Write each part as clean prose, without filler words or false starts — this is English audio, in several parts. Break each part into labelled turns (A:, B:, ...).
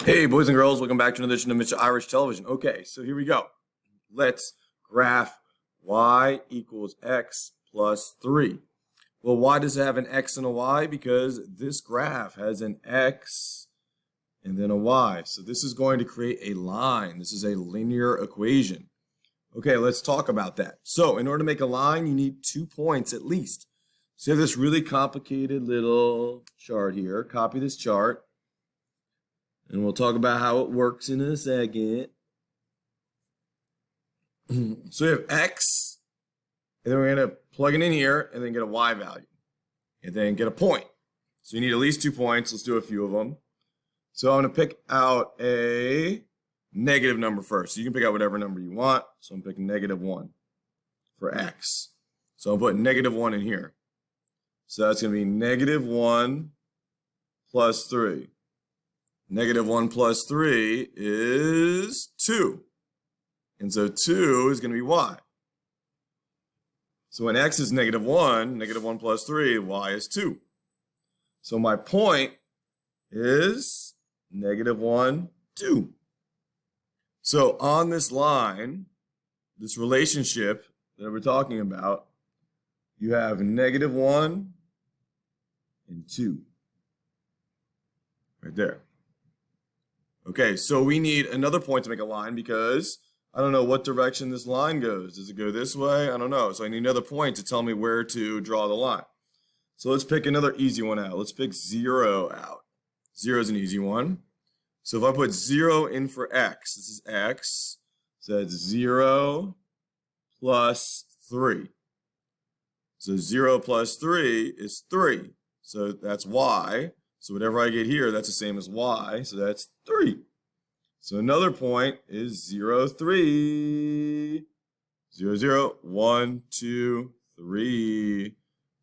A: Hey, boys and girls, welcome back to another edition of Mr. Irish Television. Okay, so here we go. Let's graph y equals x plus 3. Well, why does it have an x and a y? Because this graph has an x and then a y. So this is going to create a line. This is a linear equation. Okay, let's talk about that. So in order to make a line, you need 2 points at least. So you have this really complicated little chart here. Copy this chart. And we'll talk about how it works in a second. So we have x, and then we're going to plug it in here, and then get a y value, and then get a point. So you need at least 2 points. Let's do a few of them. So I'm going to pick out a negative number first. So you can pick out whatever number you want. So I'm picking -1 for x. So I'll put -1 in here. So that's going to be -1 plus 3. -1 plus 3 is 2. And so 2 is going to be y. So when x is -1, -1 plus 3, y is 2. So my point is -1, 2. So on this line, this relationship that we're talking about, you have -1 and 2. Right there. Okay, so we need another point to make a line because I don't know what direction this line goes. Does it go this way? I don't know. So I need another point to tell me where to draw the line. So let's pick another easy one out. Let's pick 0 out. 0 is an easy one. So if I put 0 in for x, this is x. So that's 0 plus 3. So 0 plus 3 is 3. So that's y. So whatever I get here, that's the same as y. So that's 3. So another point is 0, 3. 0, 0, 1, 2, 3.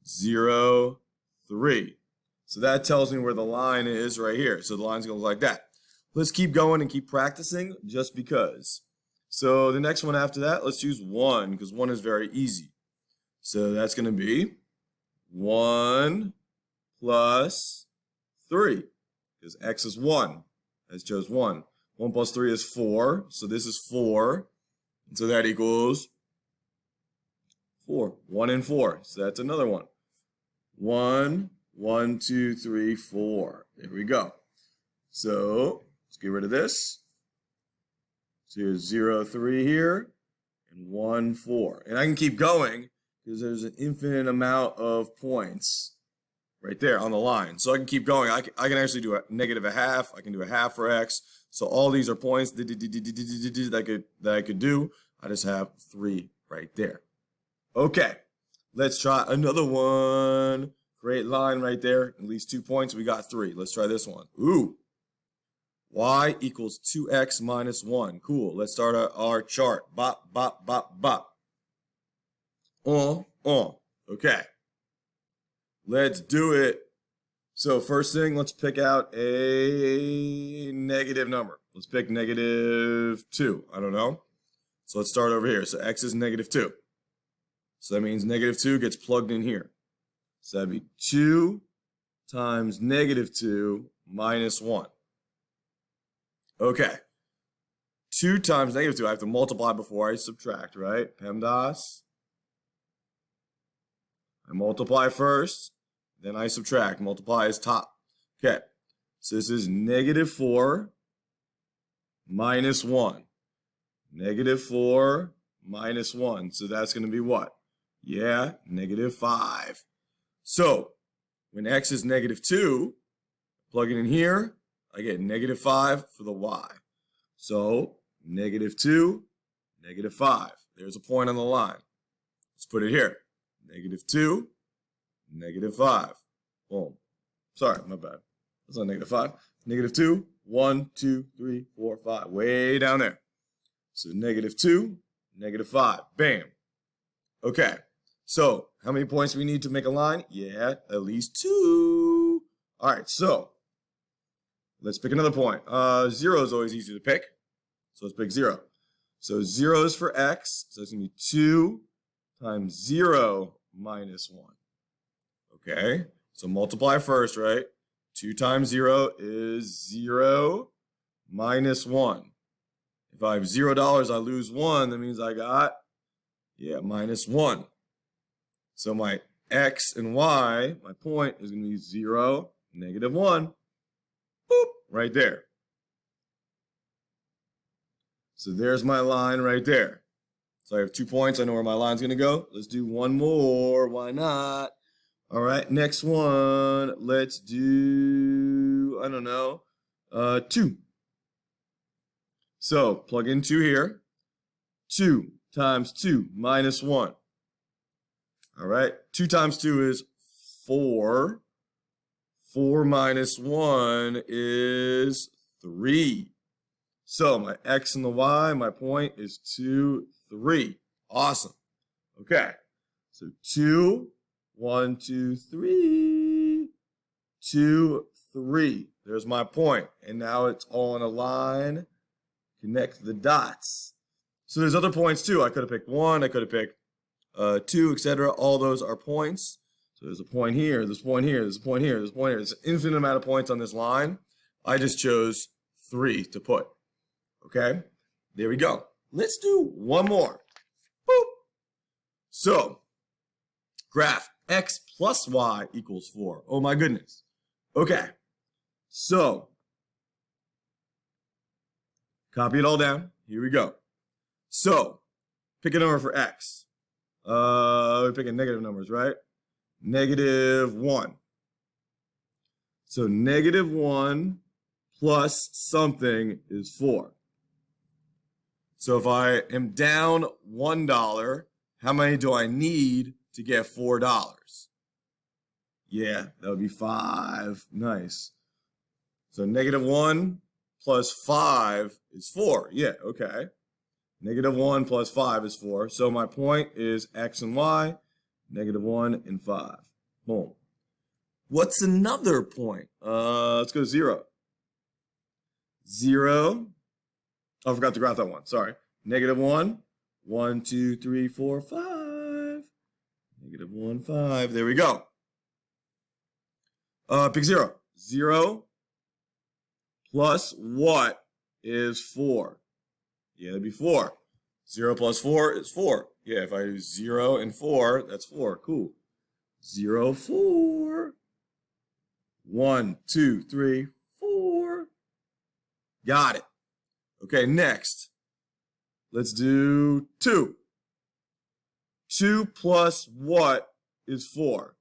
A: 0, 3. So that tells me where the line is right here. So the line's going to look like that. Let's keep going and keep practicing just because. So the next one after that, let's use 1 because 1 is very easy. So that's going to be 1 plus 3 because x is 1. I chose 1. 1 plus 3 is 4. So this is 4. And so that equals 4. 1 and 4. So that's another one. 1, 1, 2, 3, 4. There we go. So let's get rid of this. So here's 0, 3 here, and 1, 4. And I can keep going because there's an infinite amount of points right there on the line. So I can keep going. I can actually do a -1/2. I can do a half for x. So all these are points that I could do. I just have 3 right there. Okay, let's try another one. Great line right there. At least 2 points. We got 3. Let's try this one. Ooh. Y equals 2x minus 1. Cool. Let's start our chart. Bop, bop, bop, bop. Okay. Let's do it. So first thing, let's pick out a negative number. Let's pick -2. I don't know. So let's start over here. So x is -2. So that means -2 gets plugged in here. So that'd be 2 times -2 minus 1. Okay. 2 times -2. I have to multiply before I subtract, right? PEMDAS. I multiply first, then I subtract. Multiply is top. Okay. So this is -4 minus 1. -4 minus 1. So that's going to be what? Yeah, -5. So when x is -2, plug it in here, I get -5 for the y. So -2, -5. There's a point on the line. Let's put it here. -2, -5. Boom. Sorry, my bad. That's not -5. -2, 1, 2, 3, 4, 5. Way down there. So -2, -5. Bam. Okay. So how many points do we need to make a line? Yeah, at least 2. All right, so let's pick another point. 0 is always easy to pick. So let's pick 0. So 0 is for x. So it's going to be 2 times 0 minus 1. Okay, so multiply first, right? 2 times 0 is 0. minus 1. If I have $0, I lose 1. That means I got, minus 1. So my x and y, my point, is going to be 0, negative 1. Boop, right there. So there's my line right there. So I have 2 points. I know where my line's going to go. Let's do one more. Why not? All right, next one. Let's do, I don't know, 2. So plug in 2 here. 2 times 2 minus 1. All right, 2 times 2 is 4. 4 minus 1 is 3. So my x and the y, my point is 2, 3. Awesome. Okay, so 2, 1, 2, 3, 2, 3. There's my point. And now it's all in a line. Connect the dots. So there's other points too. I could have picked 1, I could have picked 2, etc. All those are points. So there's a point here, there's a point here, there's a point here, there's a point here. There's an infinite amount of points on this line. I just chose 3 to put. Okay, there we go. Let's do one more. Boop. So, graph x plus y equals 4. Oh my goodness. Okay, so copy it all down. Here we go. So, pick a number for x. We're picking negative numbers, right? Negative 1. So, negative 1 plus something is 4. So, if I am down $1, how many do I need to get $4? Yeah, that would be 5. Nice. So, negative 1 plus 5 is 4. Yeah, okay. Negative 1 plus 5 is 4. So my point is x and y, negative 1 and 5. Boom. What's another point? Let's go 0. 0. Oh, I forgot to graph that one. Sorry. Negative 1. 1, 2, 3, 4, 5. Negative 1, 5. There we go. Pick 0. 0 plus what is 4? Yeah, that'd be 4. 0 plus 4 is 4. Yeah, if I do 0 and 4, that's 4. Cool. 0, 4. 1, 2, 3, 4. Got it. Okay, next. Let's do 2. 2 plus what is 4?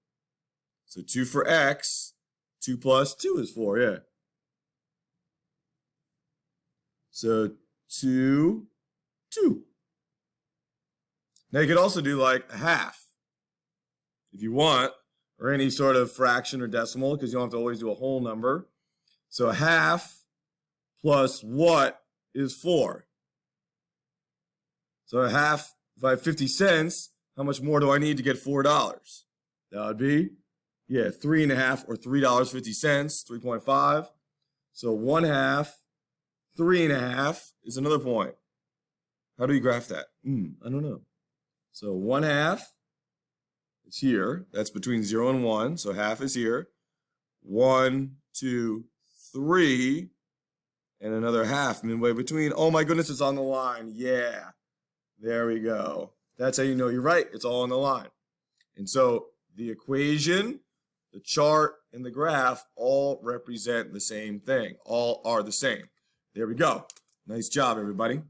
A: So 2 for x. 2 plus 2 is 4, yeah. So 2, 2. Now you could also do like a half if you want, or any sort of fraction or decimal, because you don't have to always do a whole number. So a half plus what is 4? So a half, if I have 50 cents, how much more do I need to get $4? That would be, 3.5 or $3.50, 3.5. So 1/2, 3.5 is another point. How do you graph that? I don't know. So 1/2 is here. That's between 0 and 1. So half is here. 1, 2, 3. And another half midway between. Oh my goodness, it's on the line. Yeah. There we go. That's how you know you're right. It's all on the line. And so the equation, the chart, and the graph all represent the same thing. All are the same. There we go. Nice job, everybody.